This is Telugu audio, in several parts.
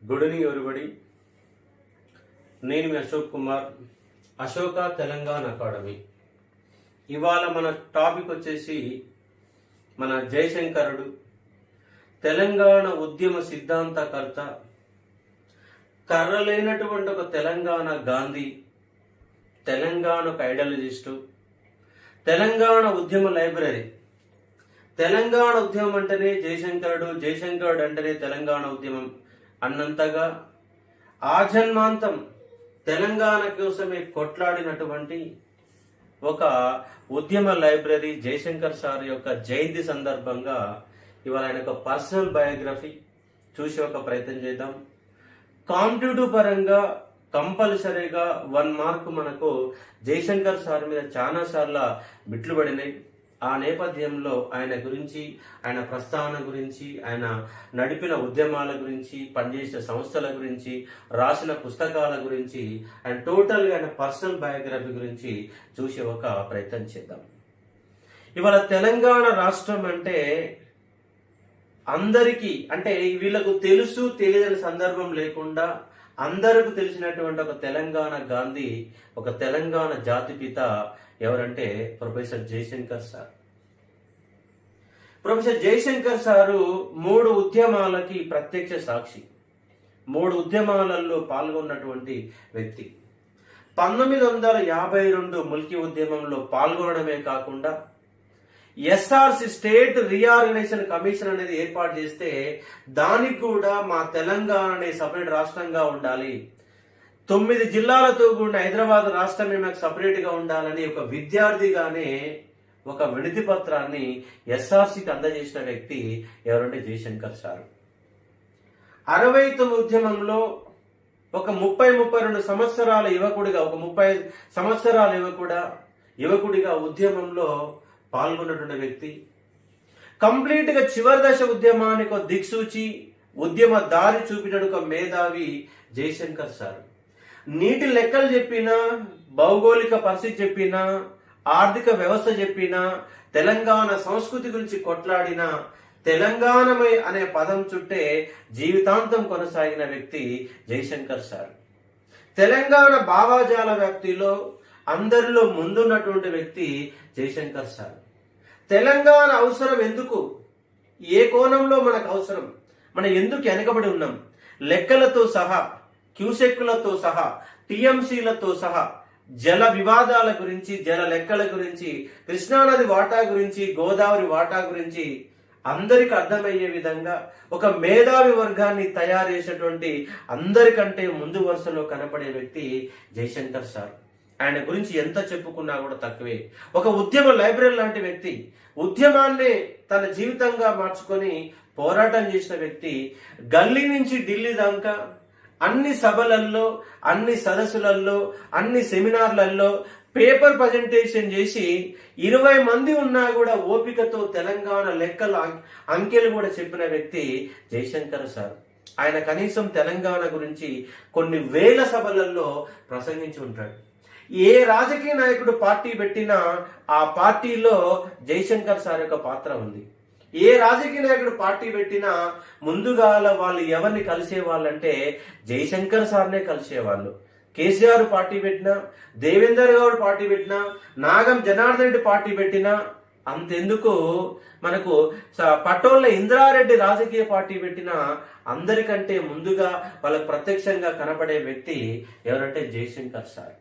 Good evening everybody. నేను మీ అశోక్ కుమార్, అశోక తెలంగాణ అకాడమీ. ఇవాళ మన టాపిక్ వచ్చేసి మన జయశంకరుడు, తెలంగాణ ఉద్యమ సిద్ధాంతకర్త, కర్రలేనటువంటి ఒక తెలంగాణ గాంధీ, తెలంగాణకు ఐడియాలజిస్టు, తెలంగాణ ఉద్యమ లైబ్రరీ. తెలంగాణ ఉద్యమం అంటేనే జయశంకరుడు, జయశంకరుడు అంటేనే తెలంగాణ ఉద్యమం అన్నంతగా ఆజన్మాంతం తెలంగాణ కోసమే కొట్లాడినటువంటి ఒక ఉద్యమ లైబ్రరీ జయశంకర్ సార్ యొక్క జయంతి సందర్భంగా ఇవాళ ఆయన ఒక పర్సనల్ బయోగ్రఫీ చూసి ఒక ప్రయత్నం చేద్దాం. కాంపిటేటివ్ పరంగా కంపల్సరీగా 1 మార్క్ మనకు జయశంకర్ సార్ మీద చాలా సార్లు బిట్లు పడినాయి. ఆ నేపథ్యంలో ఆయన గురించి, ఆయన ప్రస్తావన గురించి, ఆయన నడిపిన ఉద్యమాల గురించి, పనిచేసిన సంస్థల గురించి, రాసిన పుస్తకాల గురించి, ఆయన టోటల్గా ఆయన పర్సనల్ బయోగ్రఫీ గురించి చూసే ఒక ప్రయత్నం చేద్దాం. ఇవాళ తెలంగాణ రాష్ట్రం అంటే అందరికీ, అంటే వీళ్ళకు తెలుసు తెలియని సందర్భం లేకుండా అందరికి తెలిసినటువంటి ఒక తెలంగాణ గాంధీ, ఒక తెలంగాణ జాతిపిత ఎవరంటే professor Jayashankar sir. Professor Jayashankar sir 3 ఉద్యమాలకి ప్రత్యక్ష సాక్షి. 3 ఉద్యమాలలో పాల్గొన్నటువంటి వ్యక్తి. 1952 ముల్కీ ఉద్యమంలో పాల్గొనడమే కాకుండా ఎస్ఆర్సి స్టేట్ రీఆర్గనైజేషన్ కమిషన్ అనేది ఏర్పాటు చేస్తే దానికి కూడా మా తెలంగాణ సపరేట్ రాష్ట్రంగా ఉండాలి, 9 జిల్లాలతో కూడిన హైదరాబాద్ రాష్ట్రమే మాకు సపరేట్ గా ఉండాలని ఒక విద్యార్థిగానే ఒక వినతి పత్రాన్ని ఎస్ఆర్సికి అందజేసిన వ్యక్తి ఎవరంటే జయశంకర్ సార్. 69 ఉద్యమంలో ఒక 30-32 సంవత్సరాల యువకుడిగా, ఒక 35 సంవత్సరాల యువకుడిగా ఉద్యమంలో పాల్గొన్నటువంటి వ్యక్తి. కంప్లీట్ గా చివరి దశ ఉద్యమానికి ఒక దిక్సూచి, ఉద్యమ దారి చూపిన ఒక మేధావి జయశంకర్ సార్. నీటి లెక్కలు చెప్పినా, భౌగోళిక పరిస్థితి చెప్పినా, ఆర్థిక వ్యవస్థ చెప్పినా, తెలంగాణ సంస్కృతి గురించి కొట్లాడిన, తెలంగాణమై అనే పదం చుట్టే జీవితాంతం కొనసాగిన వ్యక్తి జయశంకర్ సార్. తెలంగాణ భావాజాల వ్యక్తిలో అందరిలో ముందున్నటువంటి వ్యక్తి జయశంకర్ సార్. తెలంగాణ అవసరం ఎందుకు, ఏ కోణంలో మనకు అవసరం, మనం ఎందుకు వెనకబడి ఉన్నాం, లెక్కలతో సహా, క్యూసెక్కులతో సహా, టిఎంసీలతో సహా, జల వివాదాల గురించి, జల లెక్కల గురించి, కృష్ణానది వాటా గురించి, గోదావరి వాటా గురించి అందరికి అర్థమయ్యే విధంగా ఒక మేధావి వర్గాన్ని తయారు చేసేటువంటి, అందరికంటే ముందు వరుసలో కనపడే వ్యక్తి జయశంకర్ సార్. ఆయన గురించి ఎంత చెప్పుకున్నా కూడా తక్కువే. ఒక ఉద్యమ లైబ్రరీ లాంటి వ్యక్తి, ఉద్యమాన్ని తన జీవితంగా మార్చుకొని పోరాటం చేసిన వ్యక్తి. గల్లీ నుంచి ఢిల్లీ దాకా అన్ని సభలల్లో, అన్ని సదస్సులలో, అన్ని సెమినార్లలో పేపర్ ప్రజెంటేషన్ చేసి 20 మంది ఉన్నా కూడా ఓపికతో తెలంగాణ లెక్కలు, అంకెలు కూడా చెప్పిన వ్యక్తి జయశంకర్ సార్. ఆయన కనీసం తెలంగాణ గురించి కొన్ని వేల సభలలో ప్రసంగించి ఉంటాడు. ఏ రాజకీయ నాయకుడు పార్టీ పెట్టినా ఆ పార్టీలో జయశంకర్ సార్ యొక్క పాత్ర ఉంది. ఏ రాజకీయ నాయకుడు పార్టీ పెట్టినా ముందుగా వాళ్ళు ఎవరిని కలిసేవాళ్ళంటే జయశంకర్ సార్నే కలిసేవాళ్ళు. కేసీఆర్ పార్టీ పెట్టినా, దేవేందర్ గౌడ్ పార్టీ పెట్టినా, నాగం జనార్దన్ రెడ్డి పార్టీ పెట్టినా, అంతెందుకు మనకు పటోళ్ళ ఇంద్రారెడ్డి రాజకీయ పార్టీ పెట్టినా అందరికంటే ముందుగా వాళ్ళకు ప్రత్యక్షంగా కనపడే వ్యక్తి ఎవరంటే జయశంకర్ సార్.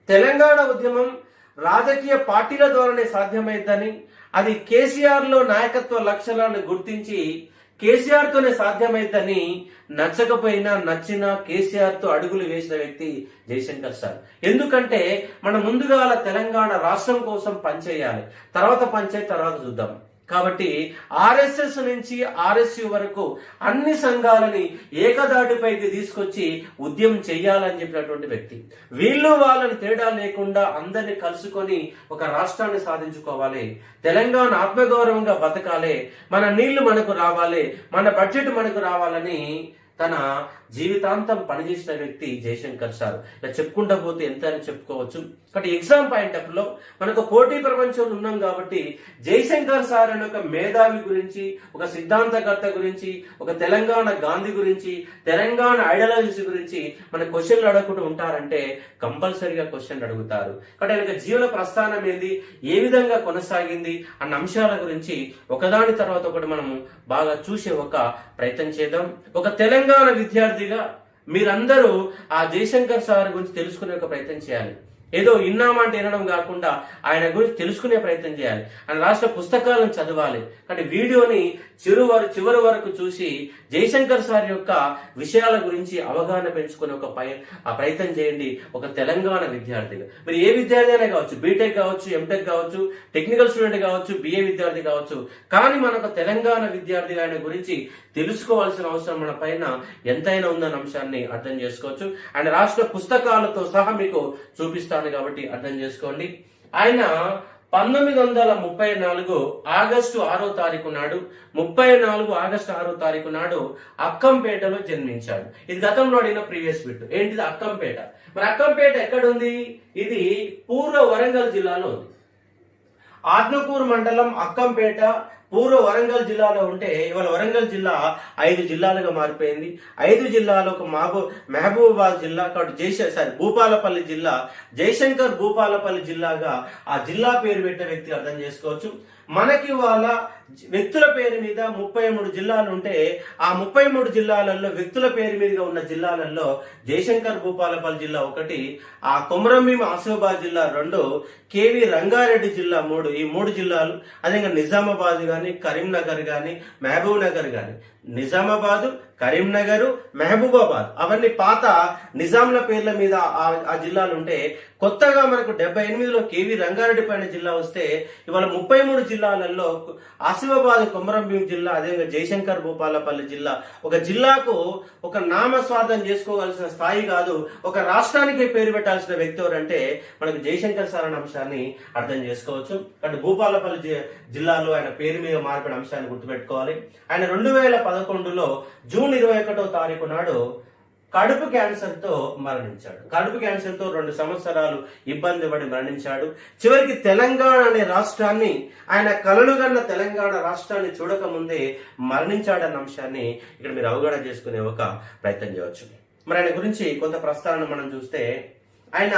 తెలంగాణ ఉద్యమం రాజకీయ పార్టీల ద్వారానే సాధ్యమైందని, అది కేసీఆర్ లో నాయకత్వ లక్షణాలను గుర్తించి కేసీఆర్ తోనే సాధ్యమైందని, నచ్చకపోయినా నచ్చినా కేసీఆర్ తో అడుగులు వేసిన వ్యక్తి జయశంకర్ సార్. ఎందుకంటే మనం ముందుగా తెలంగాణ రాష్ట్రం కోసం పనిచేయాలి, తర్వాత పంచాయతీ తర్వాత చూద్దాం. కాబట్టి ఆర్ఎస్ఎస్ నుంచి ఆర్ఎస్యు వరకు అన్ని సంఘాలని ఏకదాటిపైకి తీసుకొచ్చి ఉద్యమం చెయ్యాలని చెప్పినటువంటి వ్యక్తి. వీళ్ళు వాళ్ళని తేడా లేకుండా అందరినీ కలుసుకొని ఒక రాష్ట్రాన్ని సాధించుకోవాలి, తెలంగాణ ఆత్మగౌరవంగా బతకాలి, మన నీళ్లు మనకు రావాలి, మన బడ్జెట్ మనకు రావాలని తన జీవితాంతం పనిచేసిన వ్యక్తి జయశంకర్ సార్. ఇలా చెప్పుకుంటా పోతే ఎంత అని చెప్పుకోవచ్చు. కాబట్టి ఎగ్జామ్ పాయింట్ ఆఫ్ లో మనకు పోటీ ప్రపంచంలో ఉన్నాం కాబట్టి జయశంకర్ సార్ అనే ఒక మేధావి గురించి, ఒక సిద్ధాంతకర్త గురించి, ఒక తెలంగాణ గాంధీ గురించి, తెలంగాణ ఐడియాలజీస్ గురించి మన క్వశ్చన్లు అడగకుండా ఉంటారంటే కంపల్సరీగా క్వశ్చన్లు అడుగుతారు. కాబట్టి ఆయన జీవన ప్రస్థానం ఏంది, ఏ విధంగా కొనసాగింది అన్న అంశాల గురించి ఒకదాని తర్వాత ఒకటి మనము బాగా చూసే ఒక ప్రయత్నం చేద్దాం. ఒక తెలంగాణ విద్యార్థిగా మీరందరూ ఆ జయశంకర్ సార్ గురించి తెలుసుకునే ఒక ప్రయత్నం చేయాలి. ఏదో ఇన్నామంటే వినడం కాకుండా ఆయన గురించి తెలుసుకునే ప్రయత్నం చేయాలి. ఆయన రాష్ట్ర పుస్తకాలను చదవాలి. కానీ వీడియోని చివరి వరకు చూసి జయశంకర్ సార్ యొక్క విషయాల గురించి అవగాహన పెంచుకునే ఒక ప్రయత్నం చేయండి. ఒక తెలంగాణ విద్యార్థిగా మీరు ఏ విద్యార్థి అయినా కావచ్చు, బీటెక్ కావచ్చు, ఎంటెక్ కావచ్చు, టెక్నికల్ స్టూడెంట్ కావచ్చు, బిఏ విద్యార్థి కావచ్చు, కానీ మనకు తెలంగాణ విద్యార్థిగా ఆయన గురించి తెలుసుకోవాల్సిన అవసరం మన పైన ఎంతైనా ఉందన్న అంశాన్ని అర్థం చేసుకోవచ్చు. ఆయన రాష్ట్ర పుస్తకాలతో సహా మీకు చూపిస్తాను కాబట్టి అర్థం చేసుకోండి. ఆయన 1934 ఆగస్టు 6వ తారీఖు నాడు 34 ఆగస్టు 6వ తారీఖు నాడు అక్కంపేటలో జన్మించాడు. ఇది గతంలో అడిగిన ప్రీవియస్ బిట్. ఏంటిది అక్కంపేట? మరి అక్కంపేట ఎక్కడుంది? ఇది పూర్వ వరంగల్ జిల్లాలో ఉంది. ఆత్మకూరు మండలం అక్కంపేట పూర్వ వరంగల్ జిల్లాలో ఉంటే ఇవాళ వరంగల్ జిల్లా 5 జిల్లాలుగా మారిపోయింది. 5 జిల్లాలో ఒక మహబూబాబాద్ జిల్లా, కాబట్టి భూపాలపల్లి జిల్లా, జయశంకర్ భూపాలపల్లి జిల్లాగా ఆ జిల్లా పేరు పెట్టిన వ్యక్తి అర్థం చేసుకోవచ్చు. మనకి వాళ్ళ వ్యక్తుల పేరు మీద 33 జిల్లాలు ఉంటే ఆ 33 జిల్లాలలో వ్యక్తుల పేరు మీదుగా ఉన్న జిల్లాలలో జయశంకర్ భూపాలపల్లి జిల్లా 1, ఆ కొమరంభీం ఆసిఫాబాద్ జిల్లా 2, కేవి రంగారెడ్డి జిల్లా 3. ఈ 3 జిల్లాలు అదే నిజామాబాద్ గాని, కరీంనగర్ గాని, మహబూబ్ నగర్ గాని, నిజామాబాద్, కరీంనగర్, మహబూబాబాద్ అవన్నీ పాత నిజాంల పేర్ల మీద ఆ జిల్లాలు ఉంటే కొత్తగా మనకు 78లో కేవి రంగారెడ్డి పైన జిల్లా వస్తే ఇవాళ 33 జిల్లాలలో ఆసిఫాబాద్, కొమరంభీం జిల్లా, అదేవిధంగా జయశంకర్ భూపాలపల్లి జిల్లా. ఒక జిల్లాకు ఒక నామస్వార్థం చేసుకోవాల్సిన స్థాయి కాదు, ఒక రాష్ట్రానికి పేరు పెట్టాల్సిన వ్యక్తి ఎవరంటే మనకు జయశంకర్ సార్ అనే అంశాన్ని అర్థం చేసుకోవచ్చు. అంటే భూపాలపల్లి జిల్లాలో ఆయన పేరు మీద మార్పిన అంశాన్ని గుర్తుపెట్టుకోవాలి. ఆయన 2011లో జూన్ 21వ తారీఖు నాడు కడుపు క్యాన్సర్ తో మరణించాడు. కడుపు క్యాన్సర్ తో 2 సంవత్సరాలు ఇబ్బంది పడి మరణించాడు. చివరికి తెలంగాణ అనే రాష్ట్రాన్ని, ఆయన కలలుగన్న తెలంగాణ రాష్ట్రాన్ని చూడక ముందే మరణించాడన్న అంశాన్ని ఇక్కడ మీరు అవగాహన చేసుకునే ఒక ప్రయత్నం చేయవచ్చు. మరి ఆయన గురించి కొంత ప్రస్తావన మనం చూస్తే ఆయన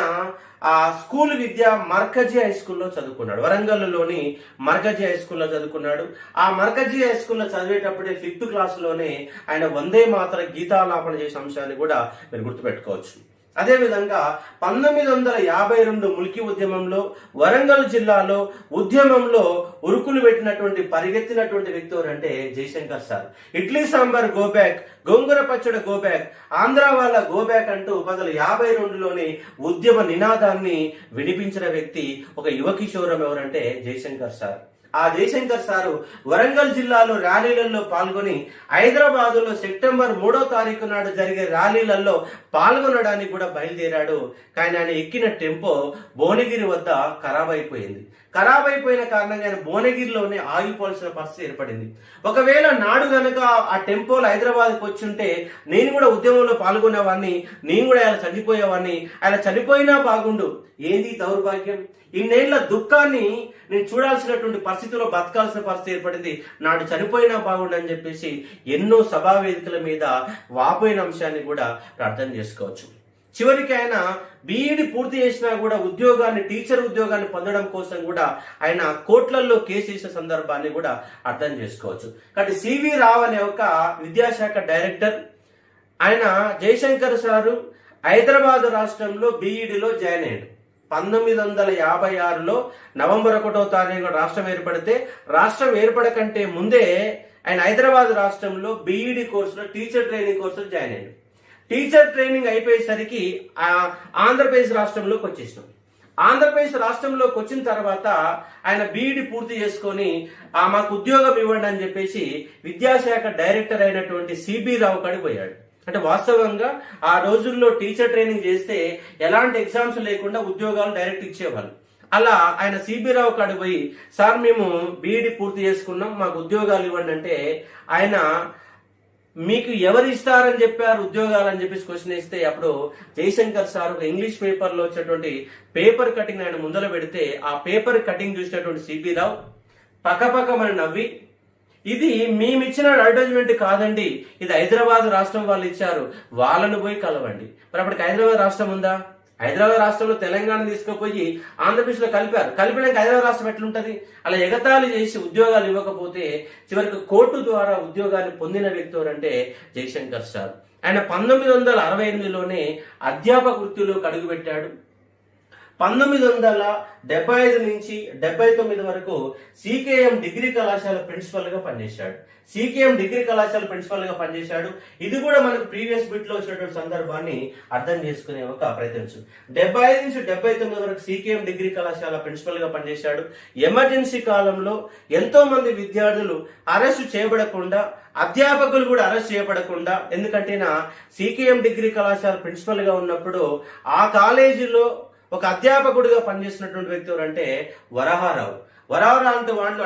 ఆ స్కూల్ విద్య మర్కజీ హై స్కూల్లో చదువుకున్నాడు. వరంగల్లోని మర్కజీ హై స్కూల్లో చదువుకున్నాడు. ఆ మర్కజీ హై స్కూల్లో చదివేటప్పుడే 5th క్లాస్లోనే ఆయన వందే మాతర గీతాలాపన చేసిన అంశాన్ని కూడా మీరు గుర్తుపెట్టుకోవచ్చు. అదేవిధంగా 1952 ముల్కీ ఉద్యమంలో వరంగల్ జిల్లాలో ఉద్యమంలో ఉరుకులు పెట్టినటువంటి పరిగెత్తినటువంటి వ్యక్తి ఎవరంటే జయశంకర్ సార్. ఇడ్లీ సాంబార్ గోబ్యాక్, గోంగూర పచ్చడి గోబ్యాక్, ఆంధ్ర వాళ్ళ గోబ్యాక్ అంటూ 1952లోని ఉద్యమ నినాదాన్ని వినిపించిన వ్యక్తి, ఒక యువ కిషోరం ఎవరంటే జయశంకర్ సార్. ఆ జయశంకర్ సారు వరంగల్ జిల్లాలో ర్యాలీలలో పాల్గొని హైదరాబాదులో సెప్టెంబర్ 3వ తారీఖు నాడు జరిగే ర్యాలీలలో పాల్గొనడానికి కూడా బయలుదేరాడు. కానీ ఆయన ఎక్కిన టెంపో భువనగిరి వద్ద ఖరాబ్ అయిపోయిన కారణంగా ఆయన భువనగిరిలోనే ఆగిపోవాల్సిన పరిస్థితి ఏర్పడింది. ఒకవేళ నాడు గనక ఆ టెంపోలో హైదరాబాద్కి వచ్చుంటే నేను కూడా ఉద్యమంలో పాల్గొనేవాడిని, నేను కూడా ఆయన చనిపోయేవాడిని, ఆయన చనిపోయినా బాగుండు. ఏంది దౌర్భాగ్యం? ఇన్నేళ్ల దుఃఖాన్ని నేను చూడాల్సినటువంటి పరిస్థితిలో బతకాల్సిన పరిస్థితి ఏర్పడింది. నాడు చనిపోయినా బాగుండు అని చెప్పేసి ఎన్నో సభా వేదికల మీద వాపోయిన అంశాన్ని కూడా అర్థం చేసుకోవచ్చు. చివరికి ఆయన బీఈడి పూర్తి చేసినా కూడా టీచర్ ఉద్యోగాన్ని పొందడం కోసం కూడా ఆయన కోట్లల్లో కేసు వేసిన సందర్భాన్ని కూడా అర్థం చేసుకోవచ్చు. కాబట్టి సివి రావ్ అనే ఒక విద్యాశాఖ డైరెక్టర్, ఆయన జయశంకర్ సారు హైదరాబాద్ రాష్ట్రంలో బీఈడిలో జాయిన్ అయ్యాడు. 1956లో నవంబర్ 1వ తారీఖు రాష్ట్రం ఏర్పడితే, రాష్ట్రం ఏర్పడకంటే ముందే ఆయన హైదరాబాద్ రాష్ట్రంలో బీఈడి కోర్సులో టీచర్ ట్రైనింగ్ కోర్సులో జాయిన్ అయ్యాడు. టీచర్ ట్రైనింగ్ అయిపోయేసరికి ఆంధ్రప్రదేశ్ రాష్ట్రంలోకి వచ్చేసినాం. ఆంధ్రప్రదేశ్ రాష్ట్రంలోకి వచ్చిన తర్వాత ఆయన బీఈడి పూర్తి చేసుకొని మాకు ఉద్యోగం ఇవ్వండి అని చెప్పేసి విద్యాశాఖ డైరెక్టర్ అయినటువంటి సిబి రావు కాడికి పోయాడు. అంటే వాస్తవంగా ఆ రోజుల్లో టీచర్ ట్రైనింగ్ చేస్తే ఎలాంటి ఎగ్జామ్స్ లేకుండా ఉద్యోగాలు డైరెక్ట్ ఇచ్చేవాళ్ళు. అలా ఆయన సిబి రావు కాడికి పోయి, సార్ మేము బీఈడి పూర్తి చేసుకున్నాం, మాకు ఉద్యోగాలు ఇవ్వండి అంటే ఆయన మీకు ఎవరు ఇస్తారని చెప్పారు ఉద్యోగాలు అని చెప్పేసి క్వశ్చన్ ఇస్తే అప్పుడు జయశంకర్ సార్ ఒక ఇంగ్లీష్ పేపర్ లో వచ్చినటువంటి పేపర్ కటింగ్ ఆయన ముందర పెడితే ఆ పేపర్ కటింగ్ చూసినటువంటి సిపి రావు పక్కపక్కమని నవ్వి, ఇది మేమిచ్చిన అడ్వర్టైజ్మెంట్ కాదండి, ఇది హైదరాబాద్ రాష్ట్రం వాళ్ళు ఇచ్చారు, వాళ్ళను పోయి కలవండి. మరి అప్పటికి హైదరాబాద్ రాష్ట్రం ఉందా? హైదరాబాద్ రాష్ట్రంలో తెలంగాణ తీసుకుపోయి ఆంధ్రప్రదేశ్ లో కలిపినాక హైదరాబాద్ రాష్ట్రం ఎట్లుంటది? అలా ఎగతాళి చేసి ఉద్యోగాలు ఇవ్వకపోతే చివరికి కోర్టు ద్వారా ఉద్యోగాన్ని పొందిన వ్యక్తి ఎవరంటే జయశంకర్ సార్. ఆయన 1968లోనే అధ్యాపక వృత్తిలో అడుగుపెట్టాడు. 1975 నుంచి 79 వరకు సికేఎం డిగ్రీ కళాశాల ప్రిన్సిపల్ గా పనిచేశాడు. ఇది కూడా మనకు ప్రీవియస్ బిట్ లో వచ్చినటువంటి సందర్భాన్ని అర్థం చేసుకునే ఒక ప్రయత్నించు. 75 నుంచి 79 వరకు సికేఎం డిగ్రీ కళాశాల ప్రిన్సిపల్ గా పనిచేశాడు. ఎమర్జెన్సీ కాలంలో ఎంతో మంది విద్యార్థులు అరెస్టు చేయబడకుండా, అధ్యాపకులు కూడా అరెస్ట్ చేయబడకుండా, ఎందుకంటే నా సికేఎం డిగ్రీ కళాశాల ప్రిన్సిపల్ గా ఉన్నప్పుడు ఆ కాలేజీలో ఒక అధ్యాపకుడిగా పనిచేసినటువంటి వ్యక్తి ఎవరంటే వరహారావు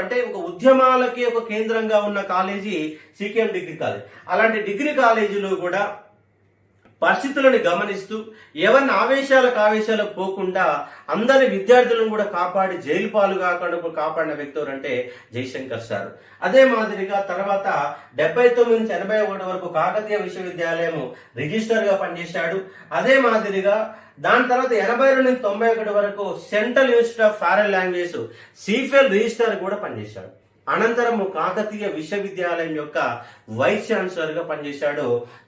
అంటే ఒక ఉద్యమాలకి ఒక కేంద్రంగా ఉన్న కాలేజీ సికేఎం డిగ్రీ కాలేజ్. అలాంటి డిగ్రీ కాలేజీలో కూడా పరిస్థితులను గమనిస్తూ ఎవరిని ఆవేశాలకు పోకుండా అందరి విద్యార్థులను కూడా కాపాడి జైలు పాలు కాకుండా కాపాడిన వ్యక్తి ఎవరంటే జయశంకర్ సార్. అదే మాదిరిగా తర్వాత 79 నుంచి 81 వరకు కాకతీయ విశ్వవిద్యాలయం రిజిస్టర్ గా పనిచేశాడు. అదే మాదిరిగా దాని తర్వాత 82 నుంచి 91 వరకు central institute of foreign language CIEFL register కూడా పనిచేశాడు. అనంతరం కాకతీయ విశ్వవిద్యాలయం యొక్క వైస్ ఛాన్సలర్ గా పనిచేశాడు.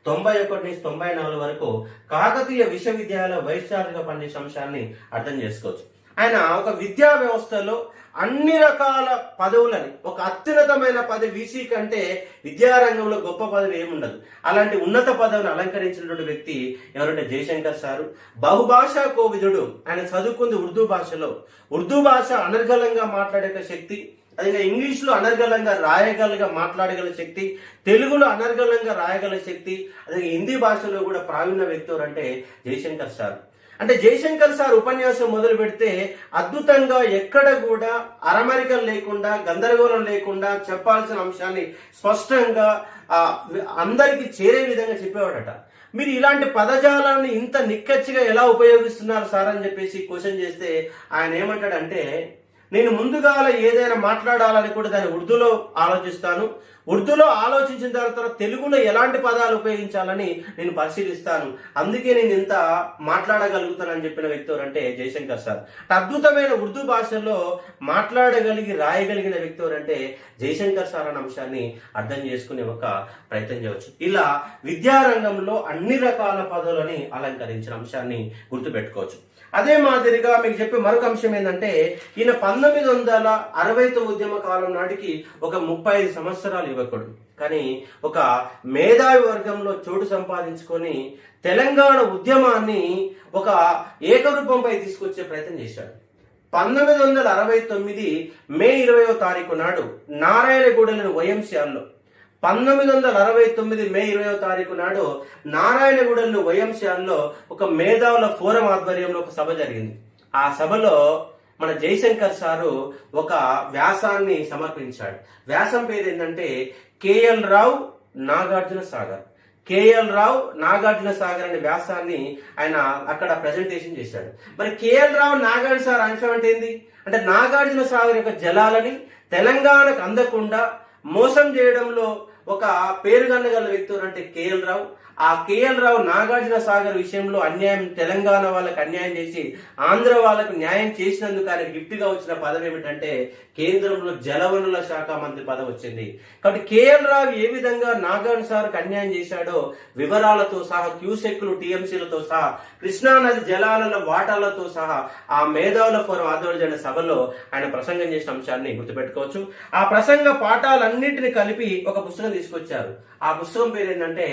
91 నుంచి 94 వరకు కాకతీయ విశ్వవిద్యాలయ వైస్ ఛాన్సలర్ గా పనిచేసే అంశాన్ని అర్థం చేసుకోవచ్చు. ఆయన ఒక విద్యా వ్యవస్థలో అన్ని రకాల పదవులని, ఒక అత్యున్నతమైన పదవి వీసీ కంటే విద్యారంగంలో గొప్ప పదవి ఏముండదు, అలాంటి ఉన్నత పదవిని అలంకరించినటువంటి వ్యక్తి ఎవరంటే జయశంకర్ సారు. బహుభాషా కోవిదుడు. ఆయన చదువుకుంది ఉర్దూ భాషలో. ఉర్దూ భాష అనర్గళంగా మాట్లాడే శక్తి, అదే ఇంగ్లీష్ లో అనర్గళంగా మాట్లాడగల శక్తి, తెలుగులో అనర్గళంగా రాయగల శక్తి, అదే హిందీ భాషలో కూడా ప్రావీణ్య వ్యక్తి ఎవరంటే జయశంకర్ సార్. అంటే జయశంకర్ సార్ ఉపన్యాసం మొదలు పెడితే అద్భుతంగా ఎక్కడ కూడా అరమరికలు లేకుండా, గందరగోళం లేకుండా చెప్పాల్సిన అంశాన్ని స్పష్టంగా అందరికి చేరే విధంగా చెప్పేవాడట. మీరు ఇలాంటి పదజాలాన్ని ఇంత నిక్కచ్చిగా ఎలా ఉపయోగిస్తున్నారు సార్ అని చెప్పేసి క్వశ్చన్ చేస్తే ఆయన ఏమంటాడంటే, నేను ముందుగా ఏదైనా మాట్లాడాలని కూడా దాన్ని ఉర్దూలో ఆలోచిస్తాను, ఉర్దూలో ఆలోచించిన తర్వాత తెలుగులో ఎలాంటి పదాలు ఉపయోగించాలని నేను పరిశీలిస్తాను, అందుకే నేను ఇంత మాట్లాడగలుగుతానని చెప్పిన వ్యక్తి ఎవరంటే జయశంకర్ సార్. అద్భుతమైన ఉర్దూ భాషలో రాయగలిగిన వ్యక్తి ఎవరంటే జయశంకర్ సార్ అనే అంశాన్ని అర్థం చేసుకునే ఒక ప్రయత్నం చేయవచ్చు. ఇలా విద్యారంగంలో అన్ని రకాల పదవులని అలంకరించిన అంశాన్ని గుర్తుపెట్టుకోవచ్చు. అదే మాదిరిగా మీకు చెప్పే మరొక అంశం ఏంటంటే, ఈయన 1969 ఉద్యమ కాలం నాటికి ఒక 35 సంవత్సరాలు యువకుడు, కానీ ఒక మేధావి వర్గంలో చోటు సంపాదించుకొని తెలంగాణ ఉద్యమాన్ని ఒక ఏకరూపంపై తీసుకొచ్చే ప్రయత్నం చేశాడు. 1969 మే 20వ తారీఖు నాడు నారాయణగూడలోని వైఎంసీఆర్లో 1969 మే 20వ తారీఖు నాడు నారాయణగూడలోని వైఎంసీఆర్లో ఒక మేధావుల ఫోరం ఆధ్వర్యంలో ఒక సభ జరిగింది. ఆ సభలో మన జయశంకర్ సారు ఒక వ్యాసాన్ని సమర్పించాడు. వ్యాసం పేరు ఏంటంటే కేఎల్ రావు నాగార్జున సాగర్. అనే వ్యాసాన్ని ఆయన అక్కడ ప్రెజెంటేషన్ చేశాడు. మరి కేఎల్ రావు నాగార్జున సాగర్ అంశం అంటే ఏంది అంటే, నాగార్జున సాగర్ యొక్క జలాలని తెలంగాణకు అందకుండా మోసం చేయడంలో ఒక పేరుగన్నగల వ్యక్తి అంటే కేఎల్ రావు. ఆ కేఎల్ రావు నాగార్జున సాగర్ విషయంలో అన్యాయం, తెలంగాణ వాళ్ళకి అన్యాయం చేసి ఆంధ్ర వాళ్ళకు న్యాయం చేసినందుకు ఆయన గిఫ్ట్ గా వచ్చిన పదవి ఏమిటంటే కేంద్రంలో జలవనరుల శాఖ మంత్రి పదవి వచ్చింది. కాబట్టి కేఎల్ రావు ఏ విధంగా నాగార్జున సాగర్కి అన్యాయం చేశాడో వివరాలతో సహా, క్యూసెక్లు టీఎంసీలతో సహా, కృష్ణానది జలాల వాటాలతో సహా ఆ మేధావుల ఫోరం ఆధ్వర్యంలో సభలో ఆయన ప్రసంగం చేసిన అంశాన్ని గుర్తుపెట్టుకోవచ్చు. ఆ ప్రసంగ పాఠాలన్నింటినీ కలిపి ఒక పుస్తకం తీసుకొచ్చారు. ఆ పుస్తకం పేరు ఏంటంటే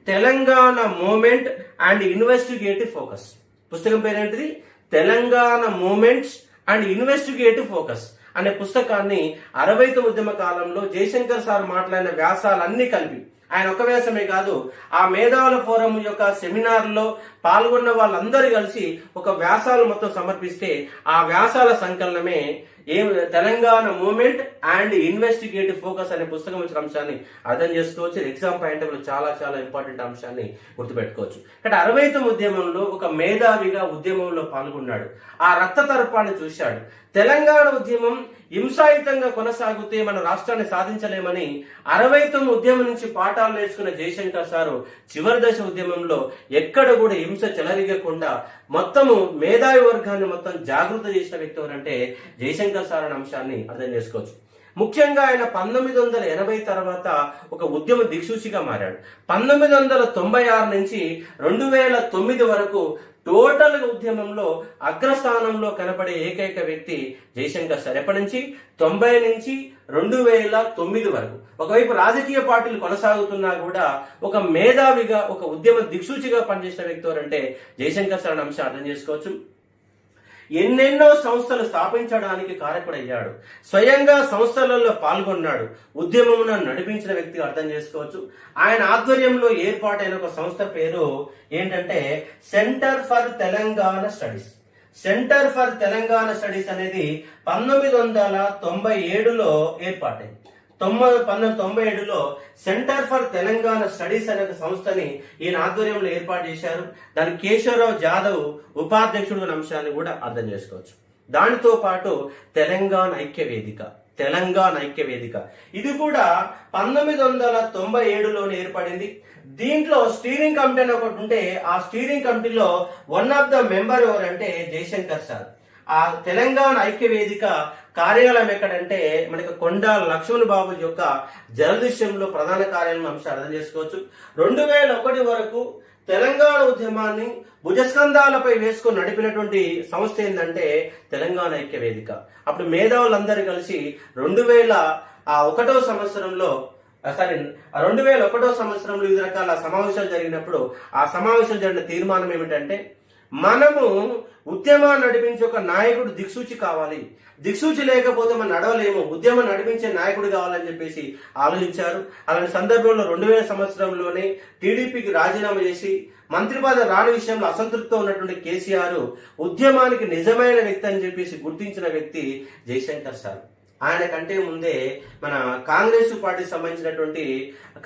Telangana moment and investigative focus. పుస్తకం పేరేంటిది? Telangana moments and investigative focus అనే పుస్తకాన్ని 69 ఉద్యమ కాలంలో జయశంకర్ సార్ మాట్లాడిన వ్యాసాలన్నీ కలిపి ఆయన ఒక వ్యాసమే కాదు, ఆ మేధావుల ఫోరం యొక్క సెమినార్లో పాల్గొన్న వాళ్ళందరూ కలిసి ఒక వ్యాసాలు మొత్తం సమర్పిస్తే ఆ వ్యాసాల సంకలనమే Telangana movement and investigative focus అనే పుస్తకం వచ్చిన అంశాన్ని అర్థం చేసుకోవచ్చు. ఎగ్జామ్ పాయింట్ ఆఫ్ చాలా చాలా ఇంపార్టెంట్ అంశాన్ని గుర్తుపెట్టుకోవచ్చు. ఇక్కడ 69 ఉద్యమంలో ఒక మేధావిగా ఉద్యమంలో పాల్గొన్నాడు. ఆ రక్త తర్పాన్ని చూశాడు. తెలంగాణ ఉద్యమం హింసాయుతంగా కొనసాగితే మన రాష్ట్రాన్ని సాధించలేమని 69 ఉద్యమం నుంచి పాఠాలు నేర్చుకున్న జయశంకర్ సారు చివరి దశ ఉద్యమంలో ఎక్కడ కూడా హింస చెలరిగకుండా మొత్తము మేధావి వర్గాన్ని మొత్తం జాగృత చేసిన వ్యక్తి ఎవరంటే జయశంకర్ సార్ అనే అంశాన్ని అర్థం చేసుకోవచ్చు. ముఖ్యంగా ఆయన 1980 తర్వాత ఒక ఉద్యమ దిక్సూచిగా మారాడు. 1996 నుంచి 2009 వరకు టోటల్ ఉద్యమంలో అగ్రస్థానంలో కనపడే ఏకైక వ్యక్తి జయశంకర్ సార్. ఎప్పటి నుంచి? 90 నుంచి 2009 వరకు. ఒకవైపు రాజకీయ పార్టీలు కొనసాగుతున్నా కూడా ఒక మేధావిగా ఒక ఉద్యమ దిక్సూచిగా పనిచేసిన వ్యక్తి ఎవరంటే జయశంకర్ సార్ అనే అంశం అర్థం చేసుకోవచ్చు. ఎన్నెన్నో సంస్థలు స్థాపించడానికి కారకుడయ్యాడు. స్వయంగా సంస్థలలో పాల్గొన్నాడు. ఉద్యమమును నడిపించిన వ్యక్తిగా అర్థం చేసుకోవచ్చు. ఆయన ఆధ్వర్యంలో ఏర్పాటైన ఒక సంస్థ పేరు ఏంటంటే centre for Telangana studies. Centre for Telangana studies అనేది 1997లో ఏర్పాటైంది. 1997లో సెంటర్ ఫర్ తెలంగాణ స్టడీస్ అనే సంస్థని ఈయన ఆధ్వర్యంలో ఏర్పాటు చేశారు. దాని కేశవరావు జాదవ్ ఉపాధ్యక్షుడు అనే అంశాన్ని కూడా అర్థం చేసుకోవచ్చు. దానితో పాటు తెలంగాణ ఐక్య వేదిక ఇది కూడా 1997లోనే ఏర్పడింది. దీంట్లో స్టీరింగ్ కమిటీ అని ఒకటి ఉంటే ఆ స్టీరింగ్ కమిటీలో వన్ ఆఫ్ ద మెంబర్ ఎవరంటే జయశంకర్ సార్. ఆ తెలంగాణ ఐక్య వేదిక కార్యాలయం ఎక్కడంటే మనకి కొండాల లక్ష్మణ్ బాబు యొక్క జలదృశ్యంలో ప్రధాన కార్యాలయం అంశం అర్థం చేసుకోవచ్చు. 2001 వరకు తెలంగాణ ఉద్యమాన్ని భుజస్కంధాలపై వేసుకొని నడిపినటువంటి సంస్థ ఏంటంటే తెలంగాణ ఐక్య వేదిక. అప్పుడు మేధావులందరూ కలిసి 2001 సంవత్సరంలో వివిధ రకాల సమావేశాలు జరిగినప్పుడు ఆ సమావేశాలు జరిగిన తీర్మానం ఏమిటంటే మనము ఉద్యమాన్ని నడిపించే ఒక నాయకుడు దిక్సూచి కావాలి. దిక్సూచి లేకపోతే మనం నడవలేము. ఉద్యమం నడిపించే నాయకుడు కావాలని చెప్పేసి ఆలోచించారు. అలాంటి సందర్భంలో 2000 సంవత్సరంలోనే టీడీపీకి రాజీనామా చేసి మంత్రి పదవి రాని విషయంలో అసంతృప్తితో ఉన్నటువంటి కేసీఆర్ ఉద్యమానికి నిజమైన వ్యక్తి అని చెప్పేసి గుర్తించిన వ్యక్తి జయశంకర్ సార్. ఆయన కంటే ముందే మన కాంగ్రెస్ పార్టీకి సంబంధించినటువంటి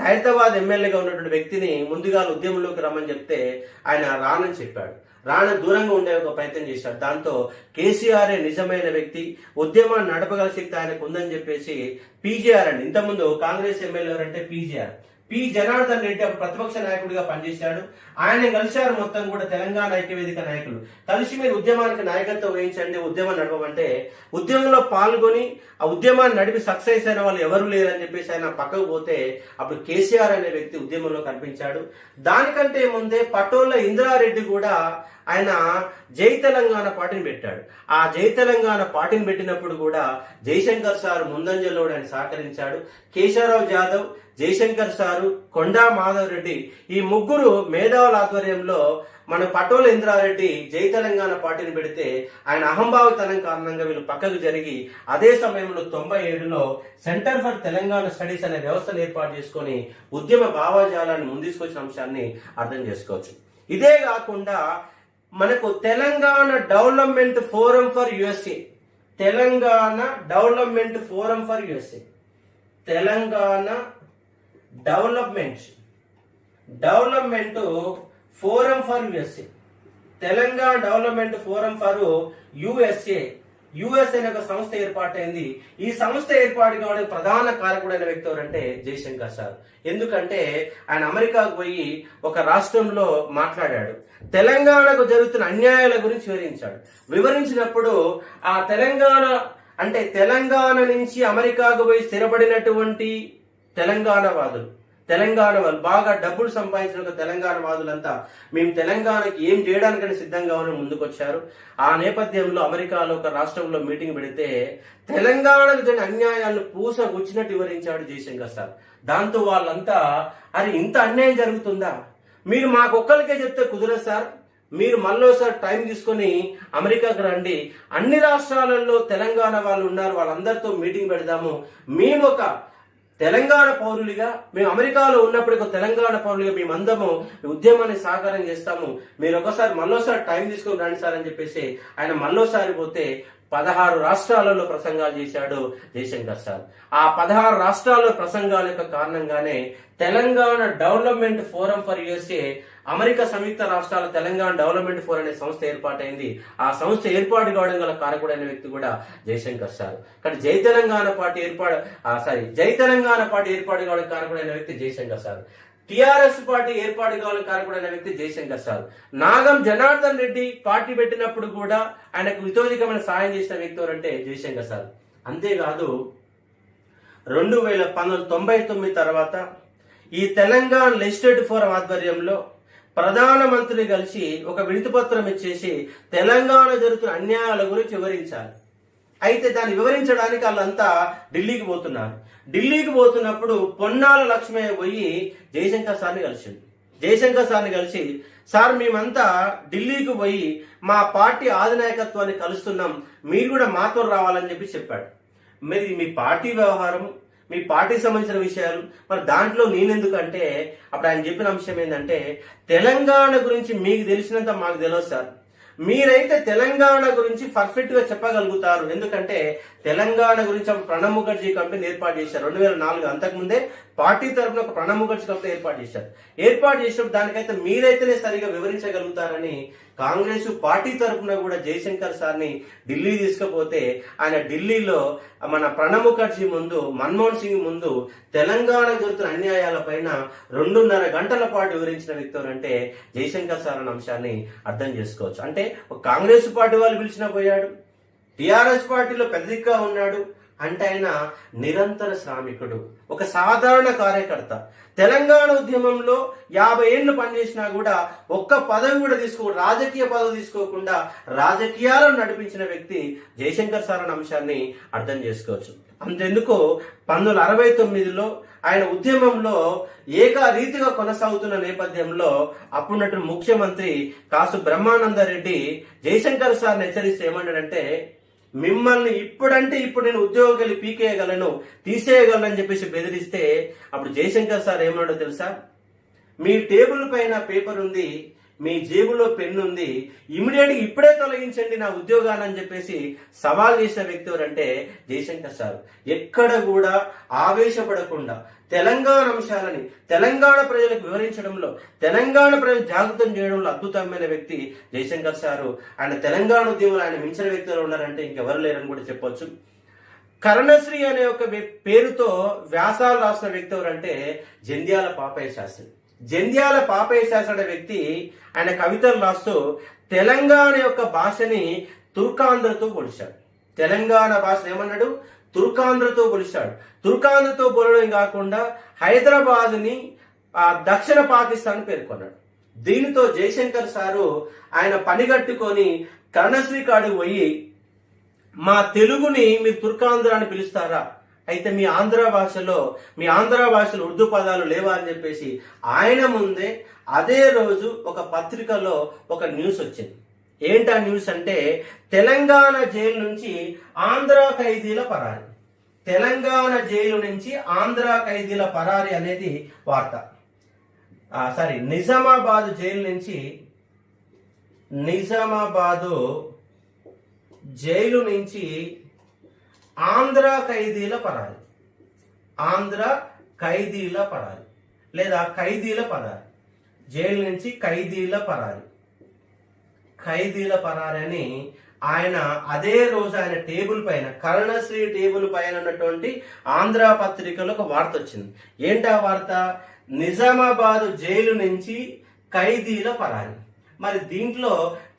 ఖైరతాబాద్ ఎమ్మెల్యేగా ఉన్నటువంటి వ్యక్తిని ముందుగా ఉద్యమంలోకి రమ్మని చెప్తే ఆయన రానని చెప్పాడు. దూరంగా ఉండే ఒక ప్రయత్నం చేశాడు. దాంతో కేసీఆర్ నిజమైన వ్యక్తి, ఉద్యమాన్ని నడపగల శక్తి ఆయనకు ఉందని చెప్పేసి పీజేఆర్ అండి, ఇంతకుముందు కాంగ్రెస్ ఎమ్మెల్యే ఎవరంటే పి జనార్దన్ రెడ్డి అప్పుడు ప్రతిపక్ష నాయకుడిగా పనిచేశాడు. ఆయన కలిశారు మొత్తం కూడా తెలంగాణ ఐక్యవేదిక నాయకులు కలిసి మీరు ఉద్యమానికి నాయకత్వం వహించండి, ఉద్యమం నడపమంటే ఉద్యమంలో పాల్గొని ఆ ఉద్యమాన్ని నడిపి సక్సెస్ అయిన వాళ్ళు ఎవరు లేరని చెప్పేసి ఆయన పక్కకు పోతే అప్పుడు కేసీఆర్ అనే వ్యక్తి ఉద్యమంలో కనిపించాడు. దానికంటే ముందే పటోళ్ల ఇందిరారెడ్డి కూడా ఆయన జై తెలంగాణ పార్టీని పెట్టాడు. ఆ జై తెలంగాణ పార్టీని పెట్టినప్పుడు కూడా జయశంకర్ సార్ ముందంజలో ఆయన సహకరించాడు. కేశవరావు జాదవ్, జయశంకర్ సారు, కొండా మాధవ్ రెడ్డి ఈ ముగ్గురు మేధావుల ఆధ్వర్యంలో మన పటోల ఇంద్రారెడ్డి జై తెలంగాణ పార్టీని పెడితే ఆయన అహంభావితనం కారణంగా వీళ్ళు పక్కకు జరిగి అదే సమయంలో 97లో సెంటర్ ఫర్ తెలంగాణ స్టడీస్ అనే వ్యవస్థను ఏర్పాటు చేసుకొని ఉద్యమ భావజాలాన్ని ముందుకొచ్చిన అంశాన్ని అర్థం చేసుకోవచ్చు. ఇదే కాకుండా మనకు Telangana development forum for USA, Telangana development forum for USA, Telangana development forum for USA, Telangana development forum for USA అనే ఒక సంస్థ ఏర్పాటైంది. ఈ సంస్థ ఏర్పాటు కావడానికి ప్రధాన కారకుడైన వ్యక్తి ఎవరంటే జయశంకర్ సార్. ఎందుకంటే ఆయన అమెరికాకు పోయి ఒక రాష్ట్రంలో మాట్లాడాడు. తెలంగాణకు జరుగుతున్న అన్యాయాల గురించి వివరించినప్పుడు ఆ తెలంగాణ నుంచి అమెరికాకు పోయి స్థిరపడినటువంటి తెలంగాణ వాళ్ళు బాగా డబ్బులు సంపాదించిన తెలంగాణ వాదులంతా మేము తెలంగాణకి ఏం చేయడానికని సిద్ధంగా ఉన్న ముందుకొచ్చారు. ఆ నేపథ్యంలో అమెరికాలో ఒక రాష్ట్రంలో మీటింగ్ పెడితే తెలంగాణకు జరిగిన అన్యాయాలను పూసగుచ్చినట్టు వివరించాడు జయశంకర్ సార్. దాంతో వాళ్ళంతా అరే ఇంత అన్యాయం జరుగుతుందా, మీరు మాకొక్కరికే చెప్తే కుదరదు సార్, మీరు మళ్ళీసారి టైం తీసుకొని అమెరికాకు రండి, అన్ని రాష్ట్రాలలో తెలంగాణ వాళ్ళు ఉన్నారు, వాళ్ళందరితో మీటింగ్ పెడదాము, మేము ఒక తెలంగాణ పౌరులుగా మేము అమెరికాలో ఉన్నప్పుడు ఒక తెలంగాణ పౌరులుగా మేమందము ఉద్యమాన్ని సాకారం చేస్తాము, మీరు ఒకసారి మళ్ళోసారి టైం తీసుకొని రండి సార్ అని చెప్పేసి ఆయన మళ్ళోసారి పోతే 16 రాష్ట్రాలలో ప్రసంగాలు చేశాడు జయశంకర్ సార్. ఆ 16 రాష్ట్రాల్లో ప్రసంగాల యొక్క కారణంగానే Telangana development forum for USA, America సంయుక్త రాష్ట్రాల తెలంగాణ డెవలప్మెంట్ ఫోరం అనే సంస్థ ఏర్పాటైంది. ఆ సంస్థ ఏర్పాటు కావడం గల కారకుడైన వ్యక్తి కూడా జయశంకర్ సార్. కానీ జై తెలంగాణ పార్టీ ఏర్పాటు కావడం కారకుడైన వ్యక్తి జయశంకర్ సార్. టిఆర్ఎస్ పార్టీ ఏర్పాటు కావాలని కారకుడైన వ్యక్తి జయశంకర్ సార్. నాగం జనార్దన్ రెడ్డి పార్టీ పెట్టినప్పుడు కూడా ఆయనకు వితోజికమైన సాయం చేసిన వ్యక్తి ఎవరంటే జయశంకర్ సార్. అంతేకాదు 1999 తర్వాత ఈ తెలంగాణ లెజిస్లేటివ్ ఫోరం ఆధ్వర్యంలో ప్రధానమంత్రి కలిసి ఒక వినతి పత్రం ఇచ్చేసి తెలంగాణ జరుగుతున్న అన్యాయాల గురించి వివరించాలి. అయితే దాన్ని వివరించడానికి వాళ్ళంతా ఢిల్లీకి పోతున్నారు. ఢిల్లీకి పోతున్నప్పుడు పొన్నాల లక్ష్మయ్య పోయి జయశంకర్ సార్ని కలిసి సార్ మేమంతా ఢిల్లీకి పోయి మా పార్టీ అధినాయకత్వాన్ని కలుస్తున్నాం, మీరు కూడా మాతో రావాలని చెప్పాడు. మరి మీ పార్టీ వ్యవహారం, మీ పార్టీకి సంబంధించిన విషయాలు, మరి దాంట్లో నేనెందుకంటే అప్పుడు ఆయన చెప్పిన అంశం ఏంటంటే తెలంగాణ గురించి మీకు తెలిసినంత మాకు తెలియదు సార్, మీరైతే తెలంగాణ గురించి పర్ఫెక్ట్ గా చెప్పగలుగుతారు. ఎందుకంటే తెలంగాణ గురించి ప్రణబ్ ముఖర్జీ కంపెనీ ఏర్పాటు చేశారు 2004. అంతకుముందే పార్టీ తరఫున ఒక ప్రణబ్ ముఖర్జీ కంపెనీ ఏర్పాటు చేసినప్పుడు దానికైతే మీరైతేనే సరిగా వివరించగలుగుతారని కాంగ్రెస్ పార్టీ తరఫున కూడా జయశంకర్ సార్ని ఢిల్లీ తీసుకుపోతే ఆయన ఢిల్లీలో మన ప్రణబ్ ముఖర్జీ ముందు, మన్మోహన్ సింగ్ ముందు తెలంగాణ జరుగుతున్న అన్యాయాల పైన 2.5 గంటల పాటు వివరించిన వ్యక్తి అంటే జయశంకర్ సార్ అన్న అంశాన్ని అర్థం చేసుకోవచ్చు. అంటే ఒక కాంగ్రెస్ పార్టీ వాళ్ళు పిలిచినా పోయాడు, టిఆర్ఎస్ పార్టీలో పెద్దదిగా ఉన్నాడు. అంటే ఆయన నిరంతర శ్రామికుడు, ఒక సాధారణ కార్యకర్త. తెలంగాణ ఉద్యమంలో 50 ఏళ్లు పనిచేసినా కూడా ఒక్క పదవి కూడా రాజకీయ పదవి తీసుకోకుండా రాజకీయాలను నడిపించిన వ్యక్తి జయశంకర్ సార్ అనే అంశాన్ని అర్థం చేసుకోవచ్చు. అంతెందుకు 1969లో ఆయన ఉద్యమంలో ఏకరీతిగా కొనసాగుతున్న నేపథ్యంలో అప్పుడున్నట్టు ముఖ్యమంత్రి కాసు బ్రహ్మానందరెడ్డి జయశంకర్ సార్ని హెచ్చరిస్తే ఏమన్నాడంటే, మిమ్మల్ని ఇప్పుడు నేను ఉద్యోగం వెళ్ళి పీకేయగలను, తీసేయగలను చెప్పేసి బెదిరిస్తే అప్పుడు జయశంకర్ సార్ ఏమన్నాడో తెలుసా, మీ టేబుల్ పైన పేపర్ ఉంది, మీ జేబులో పెన్ను ఉంది, ఇమీడియట్ గా ఇప్పుడే తొలగించండి నా ఉద్యోగాన్ని అని చెప్పేసి సవాల్ చేసిన వ్యక్తి ఎవరంటే జయశంకర్ సార్. ఎక్కడ కూడా ఆవేశపడకుండా తెలంగాణ అంశాలని తెలంగాణ ప్రజలకు వివరించడంలో, తెలంగాణ ప్రజలు జాగృతం చేయడంలో అద్భుతమైన వ్యక్తి జయశంకర్ సారు. ఆయన తెలంగాణ ఉద్యమంలో ఆయన మించిన వ్యక్తులు ఉన్నారంటే ఇంకెవరు లేరని కూడా చెప్పొచ్చు. కర్ణశ్రీ అనే ఒక పేరుతో వ్యాసాలు రాసిన వ్యక్తి ఎవరంటే జంధ్యాల పాపయ్య శాస్త్రి. జంధ్యాల పాపయ్య శాస్త్రి అనే వ్యక్తి ఆయన కవితలు రాస్తూ తెలంగాణ యొక్క భాషని తుర్కాంధ్రతో పోల్చాడు. తెలంగాణ భాషను ఏమన్నాడు, తుర్కాంధ్రతో పోల్చాడు. తుర్కాంధ్రతో పోలడం కాకుండా హైదరాబాద్ ని దక్షిణ పాకిస్తాన్ పేర్కొన్నాడు. దీనితో జయశంకర్ సారు ఆయన పనిగట్టుకొని కర్ణశ్రీ కాడికి పోయి, మా తెలుగుని మీరు తుర్కాంధ్ర అని పిలుస్తారా, అయితే మీ ఆంధ్ర భాషలో ఉర్దూ పదాలు లేవా అని చెప్పేసి ఆయన ముందే అదే రోజు ఒక పత్రికలో ఒక న్యూస్ వచ్చింది. ఏంటా న్యూస్ అంటే తెలంగాణ జైలు నుంచి ఆంధ్ర ఖైదీల పరారి. తెలంగాణ జైలు నుంచి ఆంధ్ర ఖైదీల పరారి అనేది వార్త. నిజామాబాద్ జైలు నుంచి ఆంధ్ర ఖైదీల పరారి లేదా ఖైదీల పరారి, జైలు నుంచి ఖైదీల పరారి అని ఆయన అదే రోజు ఆయన టేబుల్ పైన, కరుణశ్రీ టేబుల్ పైన ఉన్నటువంటి ఆంధ్ర పత్రికలో ఒక వార్త వచ్చింది. ఏంటా వార్త, నిజామాబాద్ జైలు నుంచి ఖైదీల పరారి. మరి దీంట్లో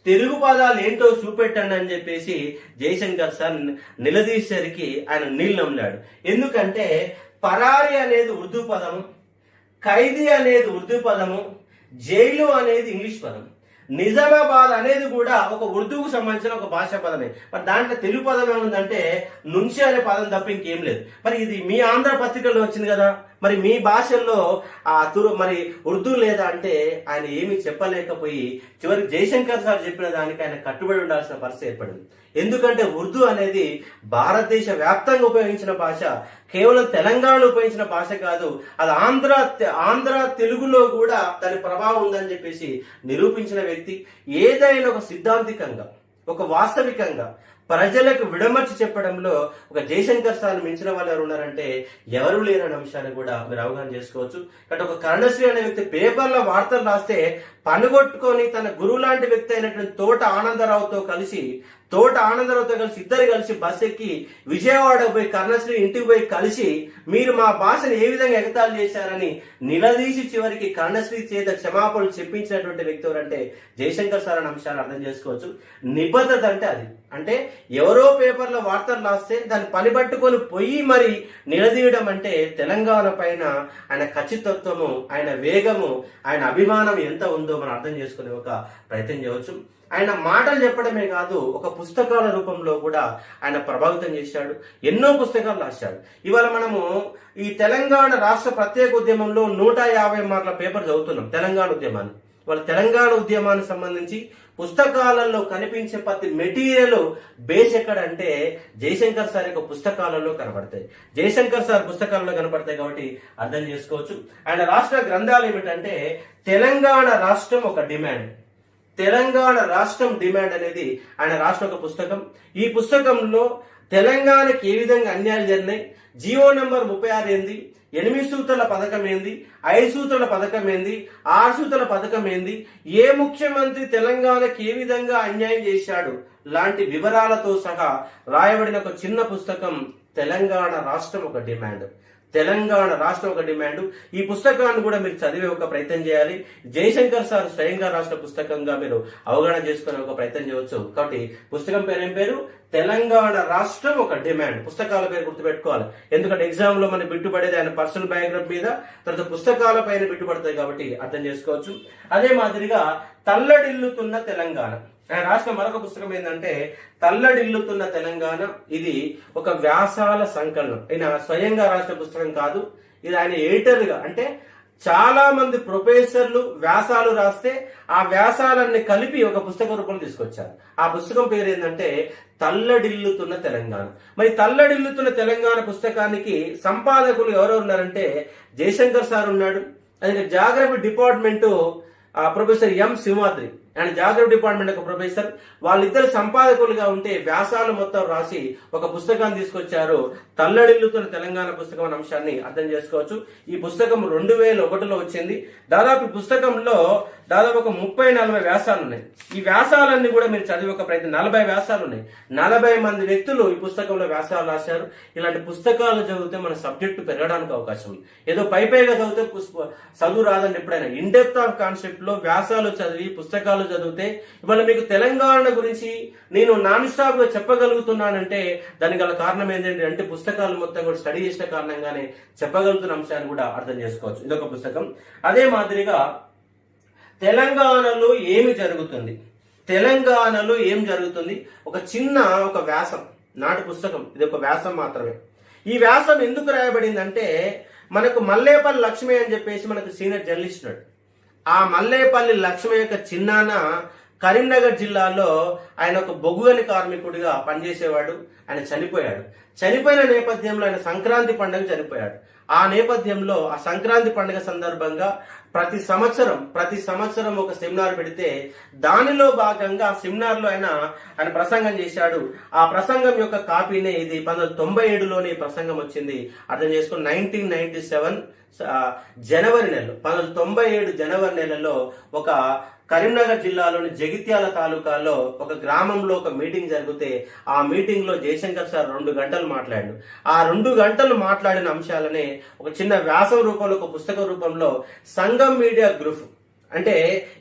తెలుగు పదాలు ఏంటో చూపెట్టండి అని చెప్పేసి జయశంకర్ సార్ నిలదీసరికి ఆయన నీళ్ళు నమ్మాడు. ఎందుకంటే పరారి అనేది ఉర్దూ పదము, ఖైదీ అనేది ఉర్దూ పదము, జైలు అనేది ఇంగ్లీష్ పదం, నిజామాబాద్ అనేది కూడా ఒక ఉర్దూకు సంబంధించిన ఒక భాషా పదమే. మరి దాంట్లో తెలుగు పదం ఏముందంటే నుంచి అనే పదం తప్ప ఇంకేం లేదు. మరి ఇది మీ ఆంధ్ర పత్రికల్లో వచ్చింది కదా, మరి మీ భాషల్లో మరి ఉర్దూ లేదా అంటే ఆయన ఏమీ చెప్పలేకపోయి చివరికి జయశంకర్ సార్ చెప్పిన దానికి ఆయన కట్టుబడి ఉండాల్సిన పరిస్థితి ఏర్పడింది. ఎందుకంటే ఉర్దూ అనేది భారతదేశ వ్యాప్తంగా ఉపయోగించిన భాష, కేవలం తెలంగాణలో ఉపయోగించిన భాష కాదు, అది ఆంధ్ర తెలుగులో కూడా దాని ప్రభావం ఉందని చెప్పేసి నిరూపించిన వ్యక్తి. ఏదైనా ఒక సిద్ధాంతికంగా, ఒక వాస్తవికంగా ప్రజలకు విడమర్చి చెప్పడంలో ఒక జయశంకర్ సార్ మించిన వాళ్ళు ఎవరు ఉన్నారంటే ఎవరు లేరనే అంశాన్ని కూడా మీరు అవగాహన చేసుకోవచ్చు. కాబట్టి ఒక కరుణశ్రీ అనే వ్యక్తి పేపర్లో వార్తలు రాస్తే పనుగొట్టుకొని తన గురువు లాంటి వ్యక్తి అయినటువంటి తోట ఆనందరావుతో కలిసి ఇద్దరు కలిసి బస్ ఎక్కి విజయవాడ పోయి కరుణశ్రీ ఇంటికి పోయి కలిసి మీరు మా భాషను ఏ విధంగా ఎగతాళి చేశారని నిలదీసి చివరికి కరుణశ్రీ చేత క్షమాపణలు చెప్పించినటువంటి వ్యక్తి ఎవరంటే జయశంకర్ సార్ అనే అంశాన్ని అర్థం చేసుకోవచ్చు. నిబద్ధత అంటే అది, అంటే ఎవరో పేపర్లో వార్తలు రాస్తే దాన్ని పనిపట్టుకొని పోయి మరి నిలదీయడం అంటే తెలంగాణ పైన ఆయన ఖచ్చితత్వము, ఆయన వేగము, ఆయన అభిమానం ఎంత ఉందో మనం అర్థం చేసుకునే ఒక ప్రయత్నం చేయవచ్చు. ఆయన మాటలు చెప్పడమే కాదు, ఒక పుస్తకాల రూపంలో కూడా ఆయన ప్రభావితం చేశాడు. ఎన్నో పుస్తకాలు రాశాడు. ఇవాళ మనము ఈ తెలంగాణ రాష్ట్ర ప్రత్యేక ఉద్యమంలో 150 మార్కుల పేపర్ చదువుతున్నాం తెలంగాణ ఉద్యమాన్ని. వాళ్ళ తెలంగాణ ఉద్యమానికి సంబంధించి పుస్తకాలలో కనిపించే ప్రతి మెటీరియల్ బేస్ ఎక్కడంటే జయశంకర్ సార్ యొక్క పుస్తకాలలో కనబడతాయి. జయశంకర్ సార్ పుస్తకాలలో కనబడతాయి కాబట్టి అర్థం చేసుకోవచ్చు. ఆయన రాష్ట్ర గ్రంథాలు ఏమిటంటే తెలంగాణ రాష్ట్రం ఒక డిమాండ్. తెలంగాణ రాష్ట్రం డిమాండ్ అనేది ఆయన రాష్ట్ర ఒక పుస్తకం. ఈ పుస్తకంలో తెలంగాణకి ఏ విధంగా అన్యాయాలు జరిగినాయి, జీవో నంబర్ 36 ఏంది, 8 సూత్రాల పథకం ఏంది, 5 సూత్రాల పథకం ఏంది, 6 సూత్రాల పథకం ఏంది, ఏ ముఖ్యమంత్రి తెలంగాణకి ఏ విధంగా అన్యాయం చేశాడు లాంటి వివరాలతో సహా రాయబడిన ఒక చిన్న పుస్తకం తెలంగాణ రాష్ట్రం ఒక డిమాండ్. తెలంగాణ రాష్ట్రం ఒక డిమాండ్. ఈ పుస్తకాన్ని కూడా మీరు చదివే ఒక ప్రయత్నం చేయాలి. జయశంకర్ సార్ స్వయంగా రాష్ట్ర పుస్తకంగా మీరు అవగాహన చేసుకునే ఒక ప్రయత్నం చేయవచ్చు. కాబట్టి పుస్తకం పేరు ఏం పేరు? తెలంగాణ రాష్ట్రం ఒక డిమాండ్. పుస్తకాల పేరు గుర్తుపెట్టుకోవాలి, ఎందుకంటే ఎగ్జామ్ లో మనం బిట్టుపడేది ఆయన పర్సనల్ బయోగ్రఫీ మీద, తర్వాత పుస్తకాల పైన బిట్టుపడతాయి కాబట్టి అర్థం చేసుకోవచ్చు. అదే మాదిరిగా తల్లడిల్లుతున్న తెలంగాణ, ఆయన రాసిన మరొక పుస్తకం ఏంటంటే తల్లడిల్లుతున్న తెలంగాణ. ఇది ఒక వ్యాసాల సంకలనం. ఆయన స్వయంగా రాసిన పుస్తకం కాదు, ఇది ఆయన ఎడిటర్ గా, అంటే చాలా మంది ప్రొఫెసర్లు వ్యాసాలు రాస్తే ఆ వ్యాసాలన్నీ కలిపి ఒక పుస్తక రూపంలో తీసుకొచ్చారు. ఆ పుస్తకం పేరు ఏంటంటే తల్లడిల్లుతున్న తెలంగాణ. మరి తల్లడిల్లుతున్న తెలంగాణ పుస్తకానికి సంపాదకులు ఎవరెవరు ఉన్నారంటే జయశంకర్ సార్ ఉన్నాడు, ఆయన జాగ్రఫీ డిపార్ట్మెంట్ ప్రొఫెసర్ ఎం సింహాద్రి, ఆయన జాగ్రఫీ డిపార్ట్మెంట్ ఒక ప్రొఫెసర్. వాళ్ళిద్దరు సంపాదకులుగా ఉంటే వ్యాసాలు మొత్తం రాసి ఒక పుస్తకాన్ని తీసుకొచ్చారు, తల్లడిల్లుతున్న తెలంగాణ పుస్తకం అనే అంశాన్ని అర్థం చేసుకోవచ్చు. ఈ పుస్తకం 2001లో వచ్చింది. దాదాపు పుస్తకంలో దాదాపు ఒక 30-40 వ్యాసాలు ఉన్నాయి. ఈ వ్యాసాలన్నీ కూడా మీరు చదివే ఒక ప్రయత్నం, 40 వ్యాసాలు ఉన్నాయి. 40 మంది వ్యక్తులు ఈ పుస్తకంలో వ్యాసాలు రాశారు. ఇలాంటి పుస్తకాలు చదివితే మన సబ్జెక్టు పెరగడానికి అవకాశం ఉంది. ఏదో పైగా చదివితే చదువు రాదండి. ఎప్పుడైనా ఇన్ డెప్త్ ఆఫ్ కాన్సెప్ట్ లో వ్యాసాలు చదివి పుస్తకాలు చదివితే ఇవాళ మీకు తెలంగాణ గురించి నేను నాన్ స్టాప్ గా చెప్పగలుగుతున్నానంటే దానికి గల కారణం ఏంటంటే అంటే పుస్తకాలు మొత్తం కూడా స్టడీ చేసిన కారణంగానే చెప్పగలుగుతున్న అంశాన్ని కూడా అర్థం చేసుకోవచ్చు. ఇదొక పుస్తకం. అదే మాదిరిగా తెలంగాణలో ఏమి జరుగుతుంది, తెలంగాణలో ఏం జరుగుతుంది, ఒక చిన్న ఒక వ్యాసం, నాటి పుస్తకం. ఇది ఒక వ్యాసం మాత్రమే. ఈ వ్యాసం ఎందుకు రాయబడిందంటే మనకు మల్లేపల్లి లక్ష్మి అని చెప్పేసి మనకు సీనియర్ జర్నలిస్ట్ ఉన్నాడు. ఆ మల్లేపల్లి లక్ష్మి యొక్క చిన్నాన్న కరీంనగర్ జిల్లాలో ఆయన ఒక బొగ్గుగని కార్మికుడిగా పనిచేసేవాడు. ఆయన చనిపోయాడు. చనిపోయిన నేపథ్యంలో ఆయన సంక్రాంతి పండుగ చనిపోయాడు. ఆ నేపథ్యంలో ఆ సంక్రాంతి పండుగ సందర్భంగా ప్రతి సంవత్సరం ఒక సెమినార్ పెడితే దానిలో భాగంగా ఆ సెమినార్ లో ఆయన ప్రసంగం చేశాడు. ఆ ప్రసంగం యొక్క కాపీనే ఇది. 1997లోనే ప్రసంగం వచ్చింది. అర్థం చేసుకుని 1997 జనవరి నెలలో 1997 జనవరి నెలలో ఒక కరీంనగర్ జిల్లాలోని జగిత్యాల తాలూకాలో ఒక గ్రామంలో ఒక మీటింగ్ జరిగితే ఆ మీటింగ్ లో జయశంకర్ సార్ 2 గంటలు మాట్లాడాడు. ఆ 2 గంటలు మాట్లాడిన అంశాలనే ఒక చిన్న వ్యాసం రూపంలో, ఒక పుస్తక రూపంలో సంగం మీడియా గ్రూప్, అంటే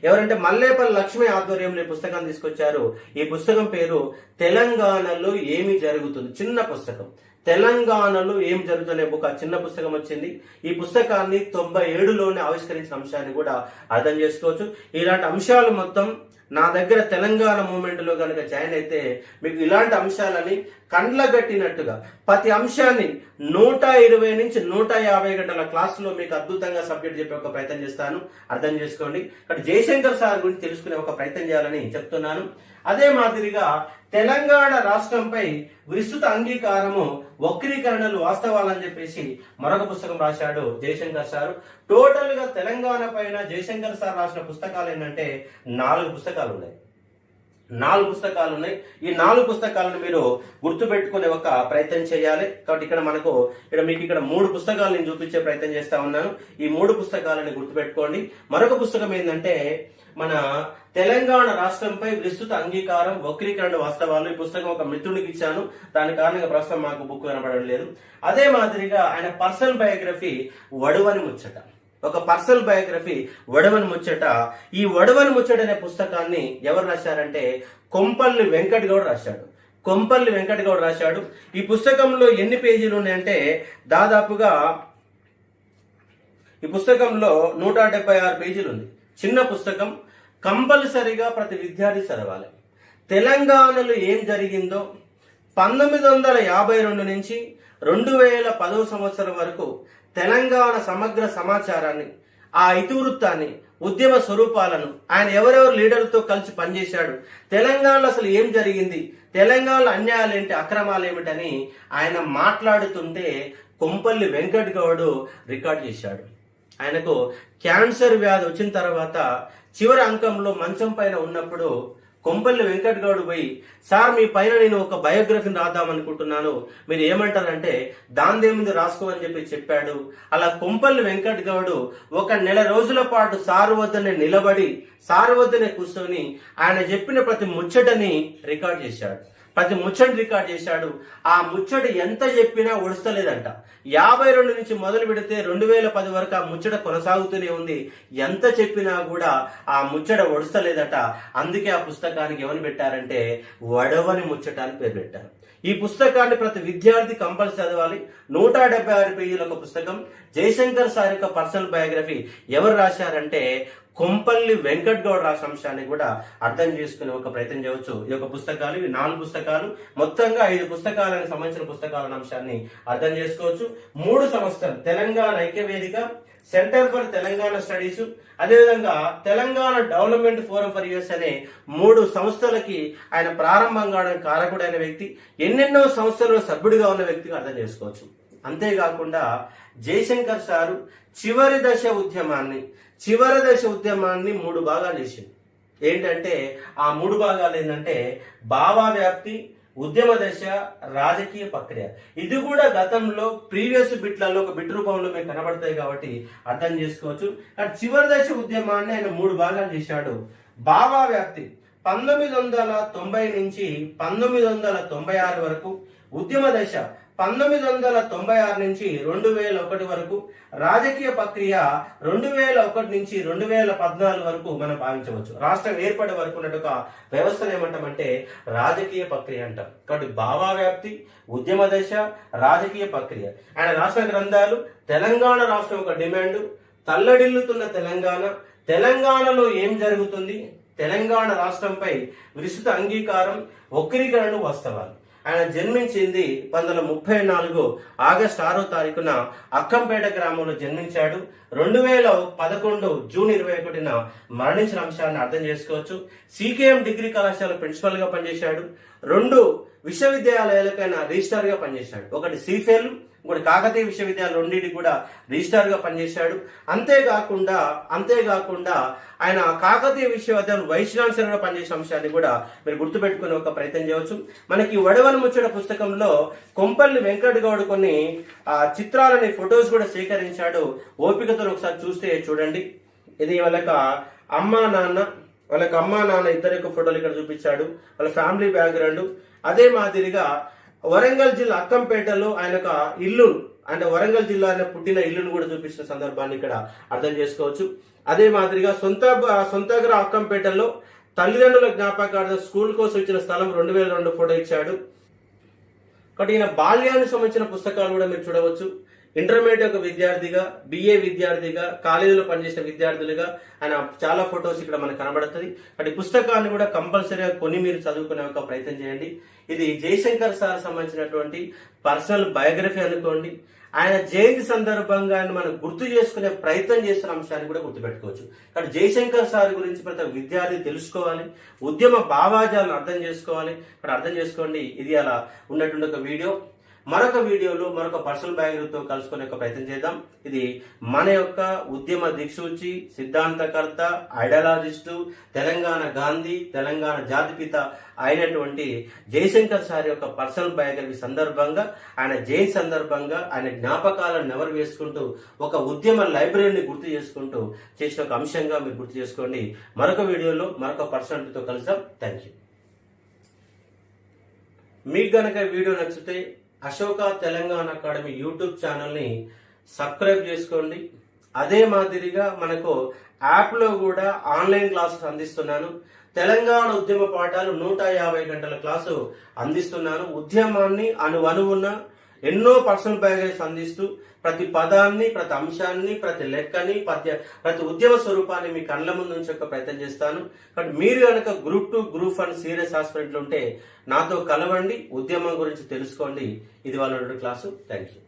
ఎవరంటే మల్లేపల్లి లక్ష్మి ఆధ్వర్యంలో ఈ పుస్తకాన్ని తీసుకొచ్చారు. ఈ పుస్తకం పేరు తెలంగాణలో ఏమి జరుగుతుంది. చిన్న పుస్తకం. తెలంగాణలో ఏం జరుగుతున్న ఒక చిన్న పుస్తకం వచ్చింది. ఈ పుస్తకాన్ని 97లోనే ఆవిష్కరించిన అంశాన్ని కూడా అర్థం చేసుకోవచ్చు. ఇలాంటి అంశాలు మొత్తం నా దగ్గర తెలంగాణ మూమెంట్ లో కనుక జాయిన్ అయితే మీకు ఇలాంటి అంశాలని కండ్లగట్టినట్టుగా ప్రతి అంశాన్ని 120 నుంచి 150 గంటల క్లాసులో మీకు అద్భుతంగా సబ్జెక్ట్ చెప్పే ఒక ప్రయత్నం చేస్తాను. అర్థం చేసుకోండి. ఇక్కడ జయశంకర్ సార్ గురించి తెలుసుకునే ఒక ప్రయత్నం చేయాలని చెప్తున్నాను. అదే మాదిరిగా తెలంగాణ రాష్ట్రంపై విస్తృత అంగీకారము వక్రీకరణలు వాస్తవాలని చెప్పేసి మరొక పుస్తకం రాశాడు జయశంకర్ సార్. టోటల్ గా తెలంగాణ పైన జయశంకర్ సార్ రాసిన పుస్తకాలు ఏంటంటే 4 పుస్తకాలు ఉన్నాయి. 4 పుస్తకాలు ఉన్నాయి. ఈ 4 పుస్తకాలను మీరు గుర్తు పెట్టుకునే ఒక ప్రయత్నం చేయాలి. కాబట్టి ఇక్కడ మీకు 3 పుస్తకాలు నేను చూపించే ప్రయత్నం చేస్తా ఉన్నాను. ఈ 3 పుస్తకాలని గుర్తుపెట్టుకోండి. మరొక పుస్తకం ఏంటంటే మన తెలంగాణ రాష్ట్రంపై విస్తృత అంగీకారం వక్రీకరణ వాస్తవాలు. ఈ పుస్తకం ఒక మిత్రుడికి ఇచ్చాను. దాని కారణంగా ప్రస్తుతం మాకు బుక్ కనబడడం లేదు. అదే మాదిరిగా ఆయన పర్సనల్ బయోగ్రఫీ వడువని ముచ్చట, ఒక పర్సనల్ బయోగ్రఫీ వడవని ముచ్చట. ఈ వడవని ముచ్చట అనే పుస్తకాన్ని ఎవరు రాశారంటే కొంపల్లి వెంకట్ గౌడ్ రాశాడు. కొంపల్లి వెంకట్ గౌడ్ రాశాడు. ఈ పుస్తకంలో ఎన్ని పేజీలు ఉన్నాయంటే దాదాపుగా ఈ పుస్తకంలో 176 పేజీలు ఉంది. చిన్న పుస్తకం. కంపల్సరిగా ప్రతి విద్యార్థి చదవాలి. తెలంగాణలో ఏం జరిగిందో 1952 నుంచి 2010 సంవత్సరం వరకు తెలంగాణ సమగ్ర సమాచారాన్ని, ఆ ఇతివృత్తాన్ని, ఉద్యమ స్వరూపాలను, ఆయన ఎవరెవరు లీడర్లతో కలిసి పనిచేశాడు, తెలంగాణలో అసలు ఏం జరిగింది, తెలంగాణలో అన్యాయాలు ఏంటి, అక్రమాలు ఏమిటని ఆయన మాట్లాడుతుంటే కొంపల్లి వెంకట్ గౌడ్ రికార్డ్ చేశాడు. ఆయనకు క్యాన్సర్ వ్యాధి వచ్చిన తర్వాత చివరి అంకంలో మంచం పైన ఉన్నప్పుడు కొంపల్లి వెంకట్ గౌడ్ పోయి, సార్ మీ పైన నేను ఒక బయోగ్రఫీని రాద్దామనుకుంటున్నాను, మీరు ఏమంటారంటే దాందేముంది రాసుకోమని చెప్పాడు. అలా కొంపల్లి వెంకట్ గౌడ్ 1 నెల రోజుల పాటు సారు వద్దనే నిలబడి, సారు వద్దనే కూర్చొని ఆయన చెప్పిన ప్రతి ముచ్చటని రికార్డ్ చేశాడు. ప్రతి ముచ్చట రికార్డ్ చేశాడు. ఆ ముచ్చట ఎంత చెప్పినా ఒడుస్తలేదంట. 52 నుంచి మొదలు పెడితే 2010 వరకు ఆ ముచ్చట కొనసాగుతూనే ఉంది. ఎంత చెప్పినా కూడా ఆ ముచ్చట ఒడుస్తలేదట. అందుకే ఆ పుస్తకానికి ఎవరు పెట్టారంటే వడవని ముచ్చట అని పేరు పెట్టారు. ఈ పుస్తకాన్ని ప్రతి విద్యార్థి కంపల్సరీ చదవాలి. 176 పేజీల ఒక పుస్తకం. జయశంకర్ సార్ యొక్క పర్సనల్ బయోగ్రఫీ ఎవరు రాశారంటే కొంపల్లి వెంకట్ గౌడ్ రాసిన అంశాన్ని కూడా అర్థం చేసుకునే ఒక ప్రయత్నం చేయవచ్చు. ఈ యొక్క పుస్తకాలు, ఇవి 4 పుస్తకాలు, మొత్తంగా 5 పుస్తకాలకు సంబంధించిన పుస్తకాల అంశాన్ని అర్థం చేసుకోవచ్చు. 3 సంస్థలు, తెలంగాణ ఐక్యవేదిక, సెంటర్ ఫర్ తెలంగాణ స్టడీస్, అదేవిధంగా Telangana development forum for US అనే 3 సంస్థలకి ఆయన ప్రారంభంగా కారకుడైన వ్యక్తి, ఎన్నెన్నో సంస్థలలో సభ్యుడిగా ఉన్న వ్యక్తిగా అర్థం చేసుకోవచ్చు. అంతేకాకుండా జయశంకర్ సారు చివరి దశ ఉద్యమాన్ని 3 భాగాలు చేసింది. ఏంటంటే ఆ 3 భాగాలు ఏంటంటే భావ వ్యాప్తి, ఉద్యమ దశ, రాజకీయ ప్రక్రియ. ఇది కూడా గతంలో ప్రీవియస్ బిట్లలో ఒక బిట్ రూపంలో మీకు కనబడతాయి కాబట్టి అర్థం చేసుకోవచ్చు. చివరి దశ ఉద్యమాన్ని ఆయన 3 భాగాలు చేశాడు. భావ వ్యాప్తి 1990 నుంచి 1996 వరకు, ఉద్యమ దశ 1996 నుంచి 2001 వరకు, రాజకీయ ప్రక్రియ 2001 నుంచి 2014 వరకు మనం భావించవచ్చు. రాష్ట్రం ఏర్పడే వరకు ఉన్నట్టు ఒక వ్యవస్థను ఏమంటామంటే రాజకీయ ప్రక్రియ అంటాం. కాబట్టి భావావ్యాప్తి, ఉద్యమ దశ, రాజకీయ ప్రక్రియ. ఆయన రాష్ట్ర గ్రంథాలు తెలంగాణ రాష్ట్రం ఒక డిమాండ్, తల్లడిల్లుతున్న తెలంగాణ, తెలంగాణలో ఏం జరుగుతుంది, తెలంగాణ రాష్ట్రంపై విస్తృత అంగీకారం, వక్రీకరణ వాస్తవాలు. ఆయన జన్మించింది 1934 ఆగస్టు 6వ తారీఖున అక్కంపేట గ్రామంలో జన్మించాడు. 2011 జూన్ 21న మరణించిన అంశాన్ని అర్థం చేసుకోవచ్చు. సికేఎం డిగ్రీ కళాశాల ప్రిన్సిపల్ గా పనిచేశాడు. 2 విశ్వవిద్యాలయాలకైనా రిజిస్ట్రార్ గా పనిచేశాడు. ఒకటి సిఫెల్, ఇంకోటి కాకతీయ విశ్వవిద్యాలయం, రెండింటికి కూడా రిజిస్ట్రార్ గా పనిచేశాడు. అంతేకాకుండా ఆయన కాకతీయ విశ్వవిద్యాలయం వైస్ ఛాన్సలర్ గా పనిచేసిన అంశాన్ని కూడా మీరు గుర్తుపెట్టుకునే ఒక ప్రయత్నం చేయవచ్చు. మనకి వడవని ముచ్చట పుస్తకంలో కొంపల్లి వెంకట్ గౌడ్ కొన్ని చిత్రాలని, ఫొటోస్ కూడా సేకరించాడు. ఓపికతో ఒకసారి చూస్తే చూడండి. ఇది వాళ్ళకి అమ్మా నాన్న ఇద్దరి యొక్క ఫోటోలు ఇక్కడ చూపించాడు. వాళ్ళ ఫ్యామిలీ బ్యాక్గ్రౌండ్. అదే మాదిరిగా వరంగల్ జిల్లా అక్కంపేటలో ఆయన ఒక ఇల్లు, అంటే వరంగల్ జిల్లా ఆయన పుట్టిన ఇల్లును కూడా చూపించిన సందర్భాన్ని ఇక్కడ అర్థం చేసుకోవచ్చు. అదే మాదిరిగా సొంతగా అక్కంపేటలో తల్లిదండ్రుల జ్ఞాపకార్థం స్కూల్ కోసం ఇచ్చిన స్థలం 2002 ఫోటో ఇచ్చాడు. కాబట్టి ఈయన బాల్యానికి సంబంధించిన పుస్తకాలు కూడా మీరు చూడవచ్చు. ఇంటర్మీడియట్ ఒక విద్యార్థిగా, బిఏ విద్యార్థిగా, కాలేజీలో పనిచేసిన విద్యార్థులుగా ఆయన చాలా ఫొటోస్ ఇక్కడ మనకు కనబడుతుంది. కాబట్టి పుస్తకాన్ని కూడా కంపల్సరీగా కొని మీరు చదువుకునే ఒక ప్రయత్నం చేయండి. ఇది జయశంకర్ సార్ సంబంధించినటువంటి పర్సనల్ బయోగ్రఫీ అనుకోండి. ఆయన జయంతి సందర్భంగా ఆయన మనం గుర్తు చేసుకునే ప్రయత్నం చేస్తున్న అంశాన్ని కూడా గుర్తుపెట్టుకోవచ్చు. కాబట్టి జయశంకర్ సార్ గురించి ప్రతి విద్యార్థి తెలుసుకోవాలి, ఉద్యమ భావాజాలను అర్థం చేసుకోవాలి. ఇక్కడ అర్థం చేసుకోండి. ఇది అలా ఉన్నటువంటి ఒక వీడియో. మరొక వీడియోలో మరొక పర్సనల్ బయోగ్రఫీతో కలుసుకునే ఒక ప్రయత్నం చేద్దాం. ఇది మన యొక్క ఉద్యమ దిక్సూచి, సిద్ధాంతకర్త, ఐడియాలజిస్టు, తెలంగాణ గాంధీ, తెలంగాణ జాతిపిత అయినటువంటి జయశంకర్ సార్ యొక్క పర్సనల్ బయోగ్రఫీ సందర్భంగా, ఆయన జయంతి సందర్భంగా ఆయన జ్ఞాపకాలను నెమరు వేసుకుంటూ ఒక ఉద్యమ లైబ్రరీని గుర్తు చేసుకుంటూ చేసిన ఒక అంశంగా మీరు గుర్తు చేసుకోండి. మరొక వీడియోలో మరొక పర్సనాలిటీతో కలుద్దాం. Thank you. మీకు గనక వీడియో నచ్చితే అశోక తెలంగాణ అకాడమీ యూట్యూబ్ ఛానల్ని సబ్స్క్రైబ్ చేసుకోండి. అదే మాదిరిగా మనకు యాప్లో కూడా ఆన్లైన్ క్లాసెస్ అందిస్తున్నాను. తెలంగాణ ఉద్యమ పాఠాలు 150 గంటల క్లాసు అందిస్తున్నాను. ఉద్యమాన్ని అణువణువున ఎన్నో పర్సనల్ బయోగ్రఫీస్ అందిస్తూ ప్రతి పదాన్ని, ప్రతి అంశాన్ని, ప్రతి లెక్కని, ప్రతి ఉద్యమ స్వరూపాన్ని మీ కళ్ళ ముందు ఉంచే ప్రయత్నం చేస్తాను. కాబట్టి మీరు కనుక గ్రూప్ 2, గ్రూప్ 1 సీరియస్ హాస్పిటల్ ఉంటే నాతో కలవండి, ఉద్యమం గురించి తెలుసుకోండి. ఇది వాళ్ళ క్లాసు. Thank you.